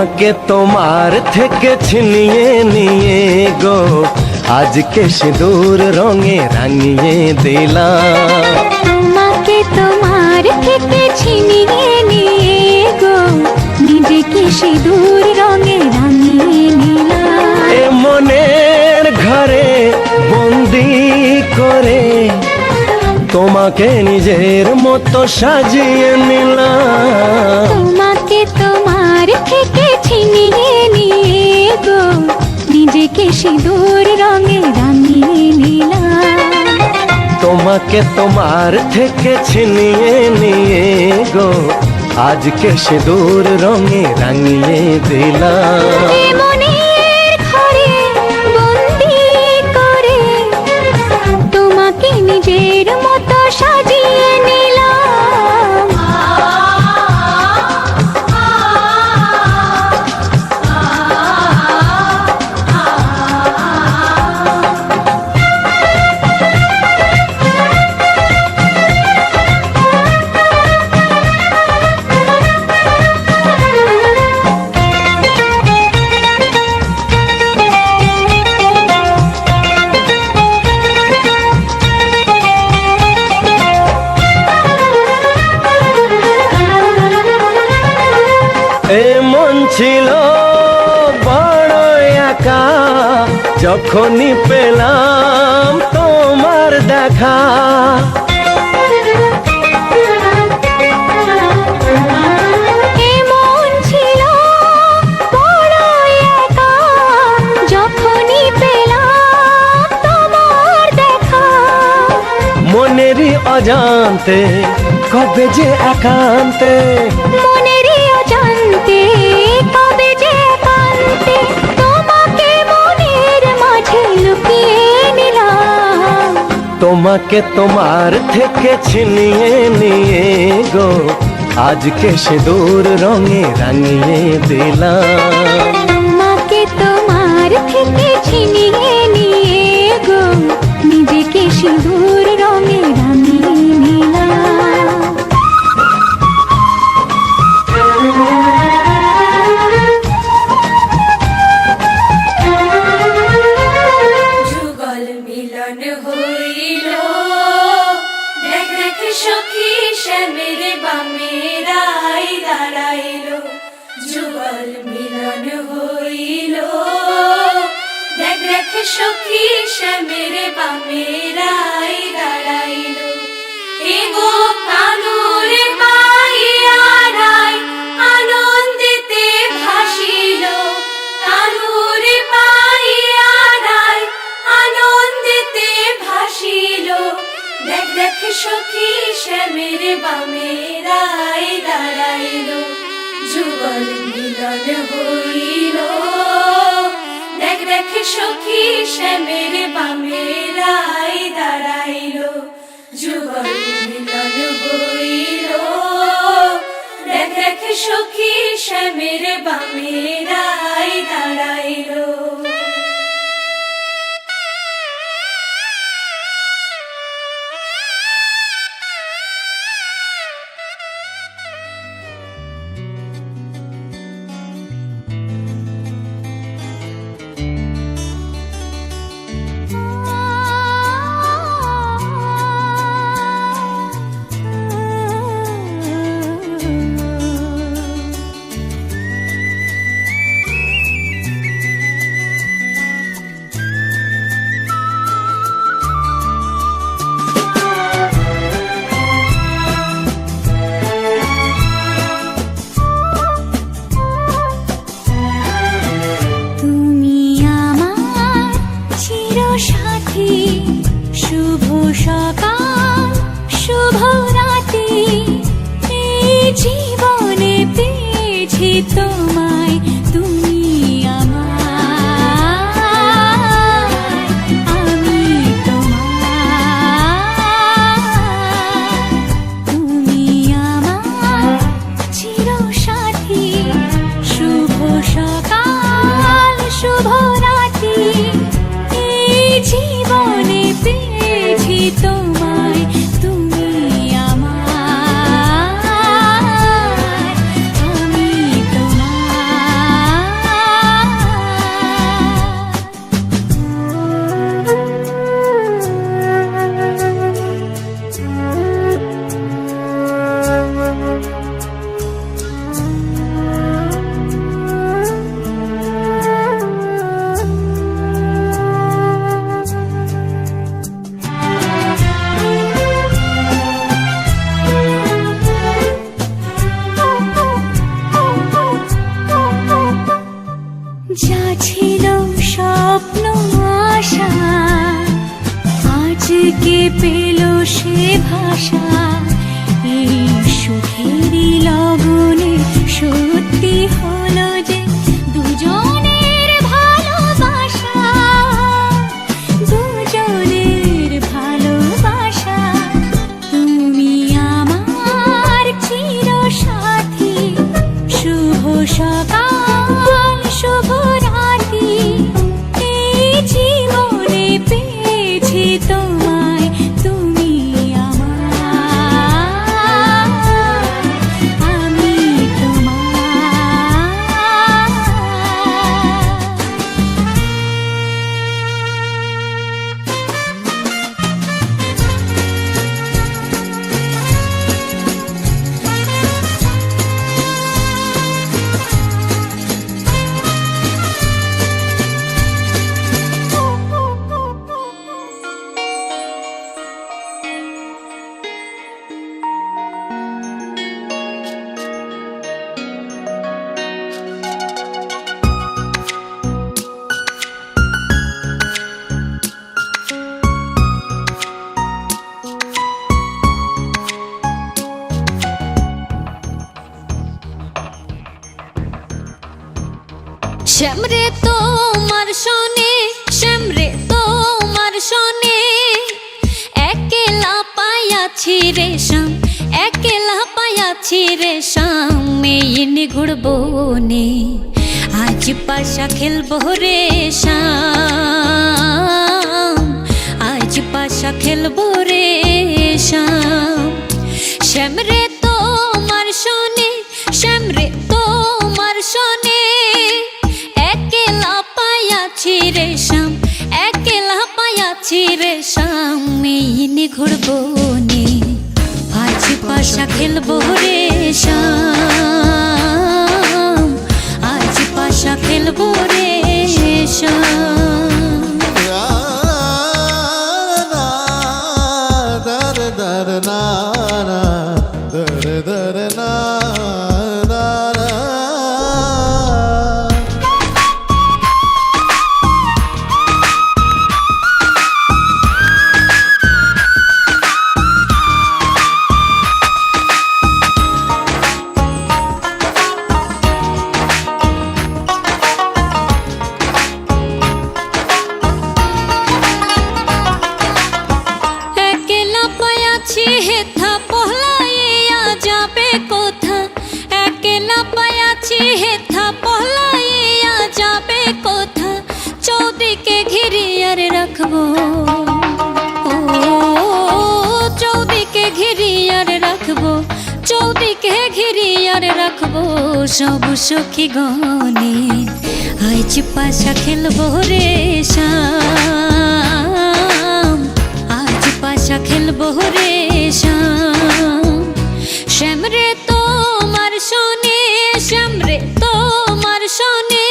তোমাকে তোমার থেকে ছিনিয়ে নিয়ে গো আজকে সিঁদুর রঙে রাঙিয়ে দিলাম। তোমাকে তোমার থেকে ছিনিয়ে নিয়ে গো নিজেকে সিঁদুর রঙে রাঙিয়ে নিলাম। এ মনের ঘরে বন্দি করে তোমাকে নিজের মতো সাজিয়ে নিলাম। তোমাকে তোমার থেকে ছিনিয়ে নিয়ে গো নিজেকে সিঁদুর রঙে রাঙিয়ে নিলাম। তোমাকে তোমার থেকে ছিনিয়ে নিয়ে গো আজকে সিঁদুর রঙে রাঙিয়ে দিলাম। এ মনের ঘরে বন্দি করে তোমাকে নিজের মতো সাজিয়ে নিলাম। এ মন ছিল বড় একা যখনই পেলাম তোমার দেখা। এমন ছিল বড় একা যখনই পেলাম তোমার দেখা। মনেরই অজান্তে কবে যে একান্তে মনেরই অজান্তে কবে যে একান্তে তোমাকে মনের মাঝে লুকিয়ে নিলাম। তোমাকে তোমার থেকে ছিনিয়ে নিয়ে গো আজকে সিঁদুর রঙে রাঙিয়ে দিলাম। তোমাকে তোমার থেকে ছিনিয়ে নিয়ে গো নিজেকে সিঁদুর রঙে রাঙিয়ে নিলাম। যুগল মিলন হইল দেখ দেখ সখী শ্যামের বামে রাই দাঁড়াইল। যুগল মিলন হইল দেখ দেখ সখী শ্যামের বামে রাই দাঁড়াইল। এগো কানুরে পাইয়া রাই আনন্দিতে ভাসিল। কানুরে পাইয়া রাই আনন্দিতে ভাসিল। দেখ দেখ সখী শ্যামের বামে রাই দাঁড়াইল। যুগল মিলন হইল দেখ দেখ সখী শ্যামের বামে রাই দাঁড়াইল। যুগল মিলন হইল দেখ দেখ সখী শ্যামের বামে রাই দাঁড়াইল। তোমায় তুমি আমার, আমি তোমার, তুমি আমার চিরসাথী। শুভ সকাল শুভ রাতি, এই জীবনে পেয়েছি তোমায়, তুমি আমার, আমি তোমার। ছিল স্বপ্ন আশা, আজকে পেল সে ভাষা। এই সুখেরই লগনে সত্যি হলো যে দুজনের ভালোবাসা, দুজনের ভালোবাসা। তুমি আমার চিরসাথী, শুভ সকাল শুভ রাতি। এই জীবনে পেয়েছি তোমায়, তুমি আমার, আমি তোমার। শ্যামরে তোমার শোনে, শ্যামরে তোমার শোনে, একলা পায়াছি রে শ্যাম, একলা পায়াছি রে শ্যাম। এই নিগুড় বনে আজ পাশা খেলবো রে শ্যাম, আজ পাশা খেলবো রে শ্যাম। শ্যামরে তোমার শোনে, শ্যামরে তোমার শোনে, একলা পায়াছি রে শ্যাম, একলা পায়াছি রে শ্যাম। এই নিগুড় বনে আজ পাশা খেলবো রে শ্যাম, আজ পাশা খেলবো রে শ্যাম। একলা পায়াছি হেথা পহলাইয়া যাবে কোথা, একলা পায়াছি হেথা পহলাইয়া যাবে কোথা। চৌদিকে ঘিরিয়ার রাখবো, ও চৌদিকে ঘিরিয়ার রাখবো, চৌদিকে ঘিরিয়ার রাখবো সব সখী গনে। আজ পাশা খেলবো রে শ্যাম, আজ পাশা খেলবো রে শ্যাম। শ্যামরে তোমার শোনে, শ্যামরে তোমার শোনে,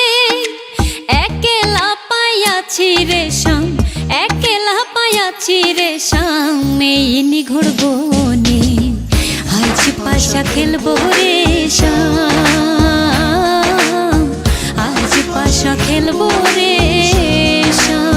একলা পায়াছি রে শ্যাম, একলা পায়াছি রে শ্যাম। এই নিগুড় বনে আজ পাশা খেলবো রে শ্যাম, আজ পাশা খেলবো রে শ্যাম।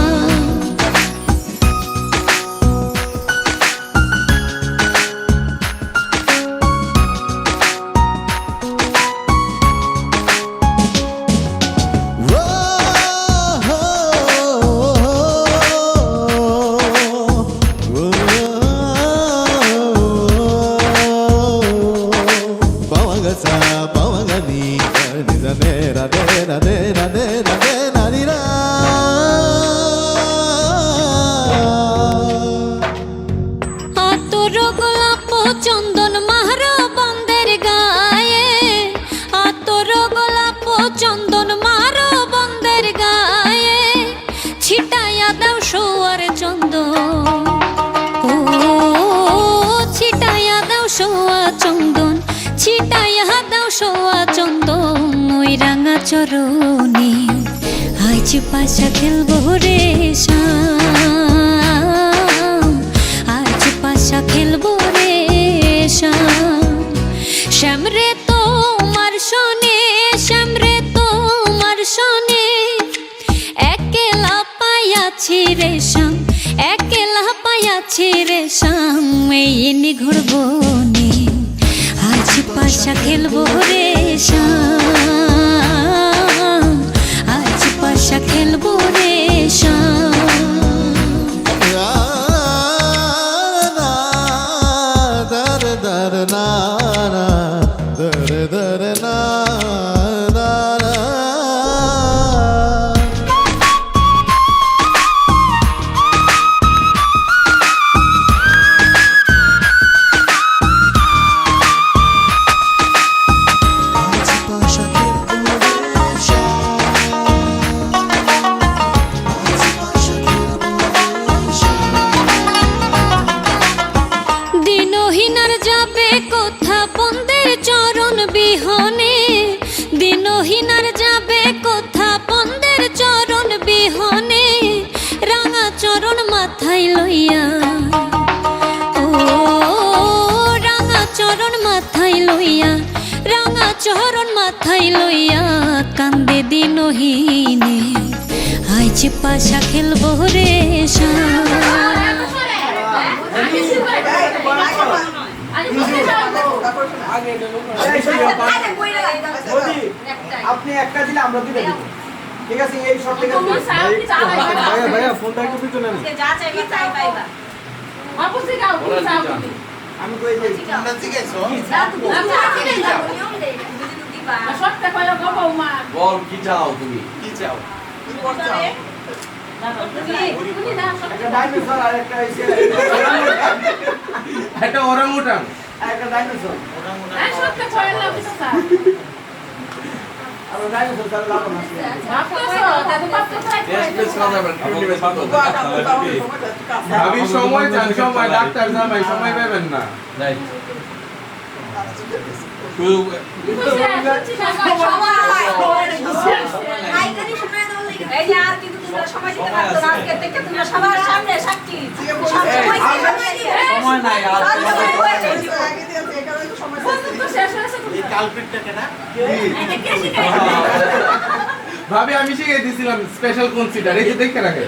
আতর গোলাপ চন্দন মারা বন্দের গায়ে, আতর গোলাপ চন্দন মারা বন্দের গায়ে। ছিটাইয়া দাও সোয়ার চন্দন, ও ছিটাইয়া দাও সোয়া চন্দন, ছিটাইয়া দাও সোয়া চন্দন। ওই রাঙা চরণে আজ পাশা খেলবো রে শ্যাম, আজ পাশা খেলবো রে শ্যাম। শ্যামরে তোমার শোনে, শ্যামরে তোমার শোনে, পাইয়াছি রে শাম, একলা পাইয়াছি রে শাম, এই নিঘুর বনে আজ পাশা খেলবো রে শাম, আজ পাশা খেলবো রে শাম। দিনহীনার যাবে কোথা বন্দের চরণ বিহনে, দিনহীনার যাবে কোথা বন্দের চরণ বিহনে, রাঙা চরণ মাথায় লইয়া, ও রাঙা চরণ মাথায় লইয়া, রাঙা চরণ মাথায় লইয়া কান্দে দিনহীনে, আজ পাশা খেলবো রে শাম। আপনি একটা দিলে আমরা দুটো দিব, ঠিক আছে? এই সব থেকে ভাইয়া ফোনটা একটু পিছনে নেন। আমি কই যাই ফোনটা জিজ্ঞাসা বল কি চাও তুমি, কি চাও? একটা ডাইনোসর আর একটা একটা ওরাংউটান, একটা ডাইনোসর, এই সত্যি কইলা না কিছু স্যার আর ডাইনোসর তার লাভ না। আমি সময় চান, সময় ডাক্তার জামাই সময় পাবেন না। এই যে আর কিন্তু তোমরা সময় দিতে পারতো না, আজকে থেকে তোমরা সবার সামনে সাক্ষী সময় নাই আর ভাবি আমি শিখে দিছিলাম স্পেশাল কনসিডার, এই যে দেখে রাখে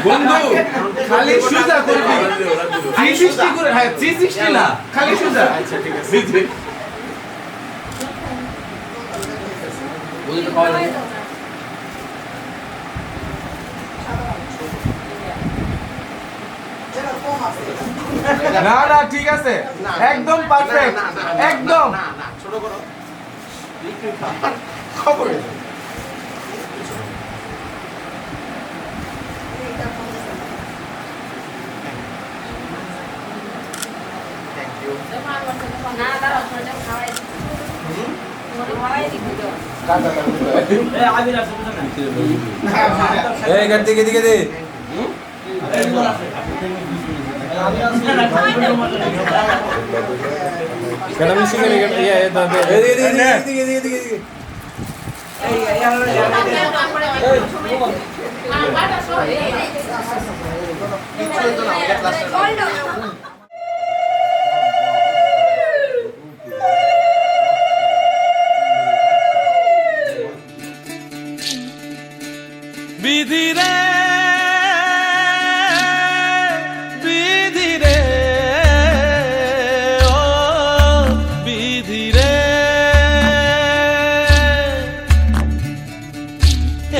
বন্ধু খালি সুজা করবি 360 করে, হ্যাঁ 360 না খালি সুজা। আচ্ছা ঠিক আছে বলতে পারো না না ঠিক আছে একদম পারফেক্ট একদম ছোট করো খবর বিধি রে বিধি রে ও বিধি রে,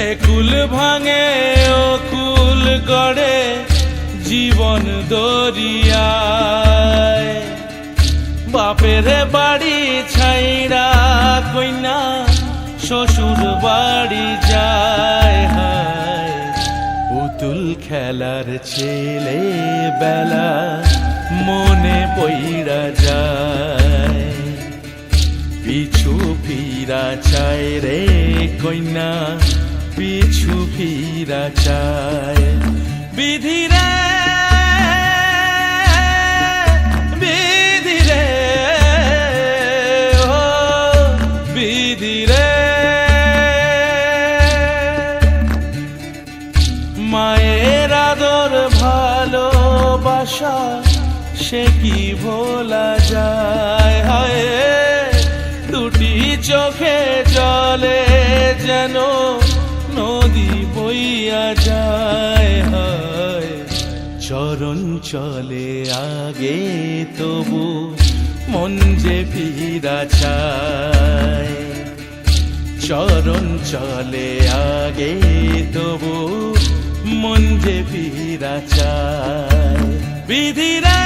একুল ভাঙে ও কুল গড়ে জীবন দরিয়ায়, বাপের বাড়ি ছাইরা কইনা শ্বশুর বাড়ি যায়, হায় পুতুল খেলার ছেলে বেলা মনে পইরা যায়, পিছু ফিরা চায় রে কইনা পিছু ফিরা চায়, বিধি রে বিধি রে সে কি ভোলা যায়। হায় দুটি চোখে জলে যেন নদী বইয়া যায়। হায় চরণ চলে আগে তবু মন যে ফিরা চায়। চরণ চলে আগে তবু মন যে ফিরা চায়। বিধিরে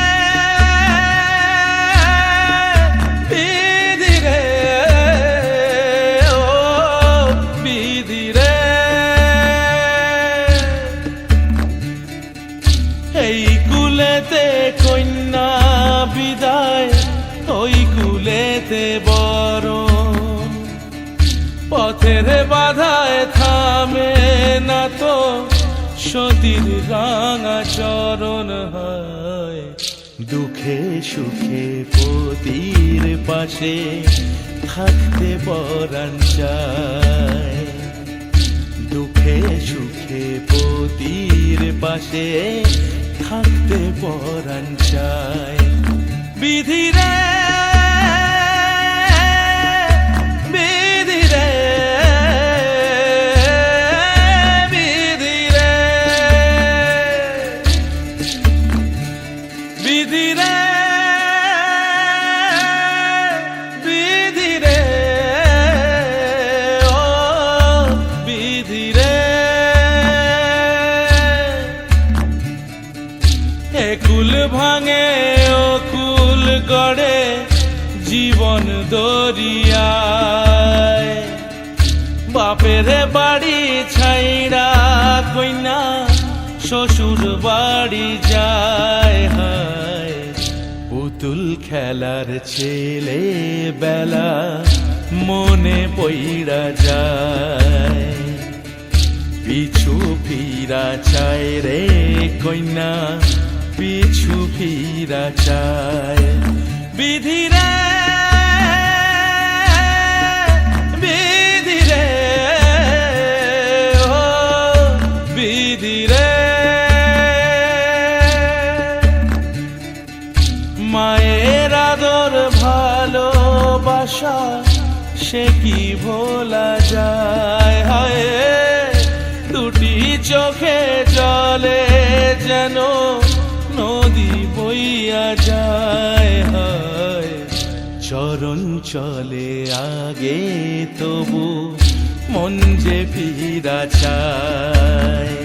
বিধিরে ও বিধিরে এই কুলেতে কন্যা বিদায় ওই কুলেতে বরণ। পথের বাধায় থামে না তো সতীর রাঙা চরণ। হয় দুঃখে সুখে পতির পাশে থাকতে পরাণ চায়। দুঃখে সুখে পতির পাশে থাকতে পরাণ চায়। বিধিরে বিধিরে বিধিরে বিধিরে বিধিরে ও বিধিরে একুল ভাঙে ও কুল গড়ে জীবন দরিয়ায়। বাপের বাড়ি ছাইড়া কইনা শ্বশুর বাড়ি যায়। হায় পুতুল খেলার ছেলে বেলা মনে পইড়া যায়। পিছু ফিরা চায় রে কইনা পিছু ফিরা চায়। বিধিরে বিধিরে ও বিধিরে মায়ের আদর ভালোবাসা সে কি ভোলা যায়। হায় দুটি চোখে জলে যেন নদী বইয়া যায়। হায় চরণ চলে আগে তবু মন যে ফিরা চায়।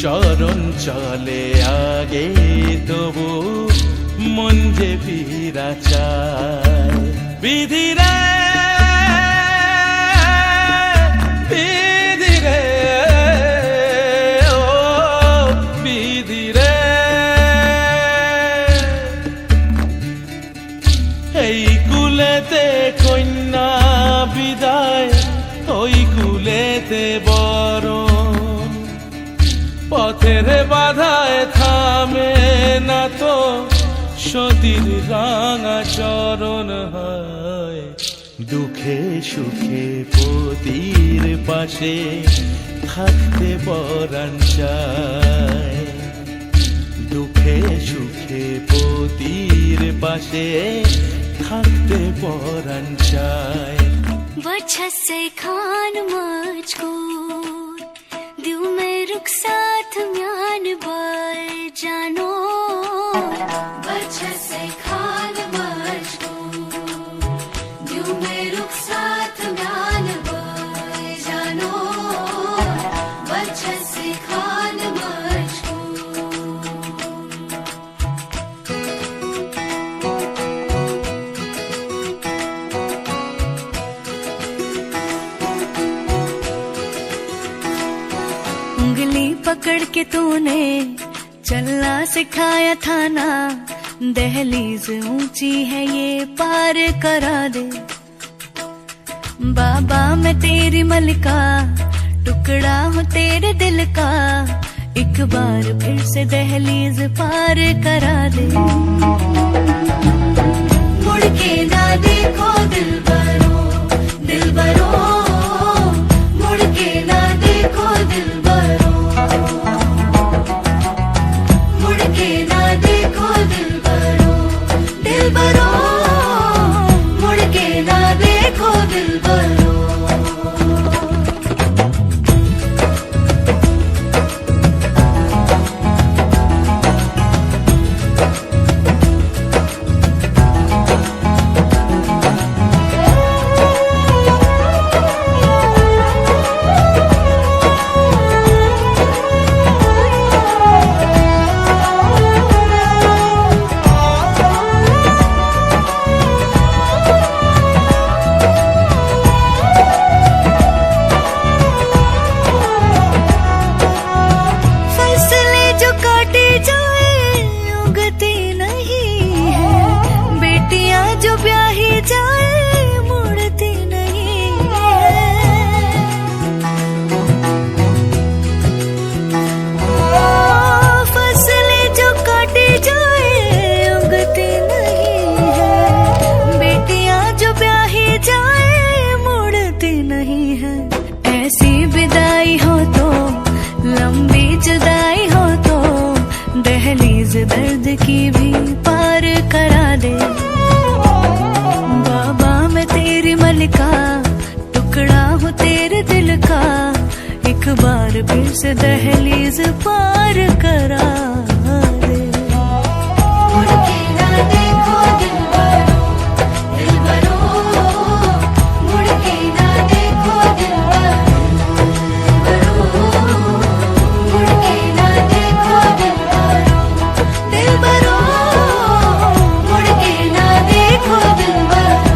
চরণ চলে আগে তবু মন যে ফিরা চায়। বিধিরে বিধিরে ও বিধিরে এই কুলেতে কন্যা বিদায় ওই কুলেতে বরণ। পথের বাধায় থামে না তো সতীর রাঙা চরণ। হয় দুঃখে সুখে পতির পাশে থাকতে পরাণ চায়। দুঃখে সুখে পতির পাশে থাকते पौरन चाय वजह से खान मुझको दिल में रुख साथ म्यान बार जानो वजह से खान मुझको दिल में रुख साथ म्यान बार जानो वजह से खान मुझको उंगली पकड़ के तूने चलना सिखाया था ना दहलीज ऊंची है ये पार करा दे बाबा मैं तेरी मलिका टुकड़ा हूँ तेरे दिल का एक बार फिर से दहलीज पार करा दे मुड़ के ना देखो दिल बरो मुड़ के ना देखो दिल बरो मुड़ के ना देखो दिल जो ब्याही जाए मुड़ती नहीं है। फसलें जो काटी जाए उगती नहीं है। बेटियां जो ब्याही जाए मुड़ती नहीं है। ऐसी विदाई हो तो लंबी जुदाई हो तो दहलीज दर्द की भी पार करा दे। बाबा मैं तेरी मलिका टुकड़ा हूँ तेरे दिल का, एक बार फिर से दहलीज पार करा दे। मुड़ के ना देखो दिलबरो, दिलबरो, मुड़ के ना देखो दिलबरो, मुड़ के ना देखो दिलबरो, दिलबरो, मुड़ के ना देखो दिलबरो।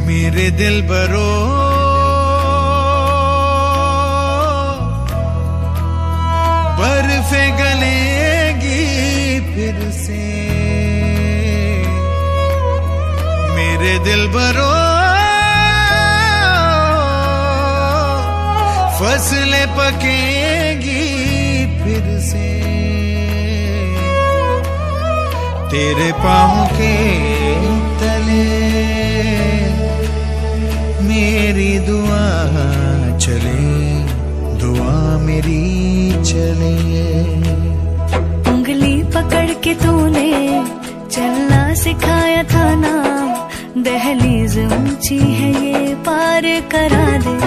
मेरे दिल बरो बर्फे गलेगी फिर से। मेरे दिल बरो फसलें पकेगी फिर से। तेरे पाँव के तले मेरी दुआ चले, दुआ मेरी चले। उंगली पकड़ के तूने चलना सिखाया था ना, दहलीज ऊंची है ये पार करा दे।